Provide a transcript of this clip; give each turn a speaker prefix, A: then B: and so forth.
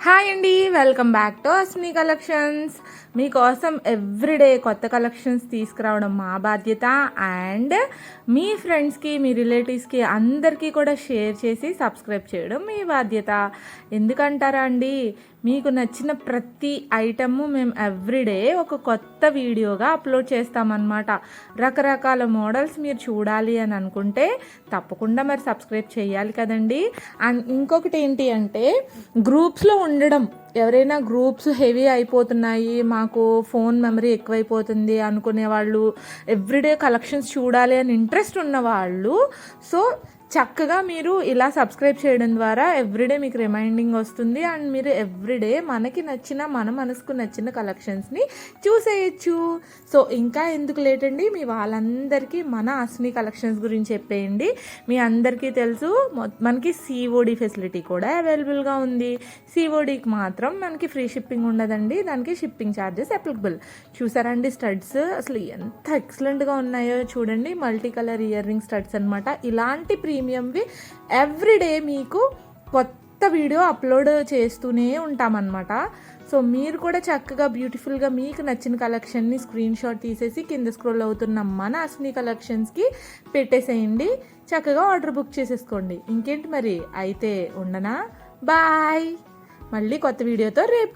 A: Hi అండి, welcome back to Asmi collections. మీకోసం everyday కొత్త కలెక్షన్స్ తీసుకురావడం మా బాధ్యత. అండ్ మీ ఫ్రెండ్స్కి, మీ రిలేటివ్స్కి అందరికీ కూడా షేర్ చేసి సబ్స్క్రైబ్ చేయడం మీ బాధ్యత. ఎందుకంటారా అండి, మీకు నచ్చిన ప్రతి ఐటము మేము ఎవ్రీడే ఒక కొత్త వీడియోగా అప్లోడ్ చేస్తామన్నమాట. రకరకాల మోడల్స్ మీరు చూడాలి అని అనుకుంటే తప్పకుండా మరి సబ్స్క్రైబ్ చేయాలి కదండి. అండ్ ఇంకొకటి ఏంటి అంటే, గ్రూప్స్లో ఉండడం. ఎవరైనా గ్రూప్స్ హెవీ అయిపోతున్నాయి, మాకు ఫోన్ మెమరీ ఎక్కువైపోతుంది అనుకునే వాళ్ళు, ఎవ్రీడే కలెక్షన్స్ చూడాలి అని ఇంట్రెస్ట్ ఉన్న వాళ్ళు, సో చక్కగా మీరు ఇలా సబ్స్క్రైబ్ చేయడం ద్వారా ఎవ్రీడే మీకు రిమైండింగ్ వస్తుంది. అండ్ మీరు ఎవ్రీడే మనకి నచ్చిన, మన మనసుకు నచ్చిన కలెక్షన్స్ని చూసేయచ్చు. సో ఇంకా ఎందుకు లేట్ అండి, మీ వాళ్ళందరికీ మన అస్మి కలెక్షన్స్ గురించి చెప్పేయండి. మీ అందరికీ తెలుసు మనకి సిఓడి ఫెసిలిటీ కూడా అవైలబుల్గా ఉంది. సిఓడికి మాత్రం మనకి ఫ్రీ షిప్పింగ్ ఉండదండి, దానికి షిప్పింగ్ ఛార్జెస్ అప్లికబుల్. చూసారండి స్టడ్స్ అసలు ఎంత ఎక్సలెంట్గా ఉన్నాయో చూడండి. Multi colour ear ring studs అనమాట. ఇలాంటి ప్రీమియంవి ఎవ్రీడే మీకు కొత్త వీడియో అప్లోడ్ చేస్తూనే ఉంటామన్నమాట. సో మీరు కూడా చక్కగా బ్యూటిఫుల్గా మీకు నచ్చిన కలెక్షన్ని స్క్రీన్ షాట్ తీసేసి కింద స్క్రోల్ అవుతున్న మన అస్మి కలెక్షన్స్కి పెట్టేసేయండి. చక్కగా ఆర్డర్ బుక్ చేసేసుకోండి. ఇంకేంటి మరి, అయితే ఉండనా, బాయ్. మళ్ళీ కొత్త వీడియోతో రేపు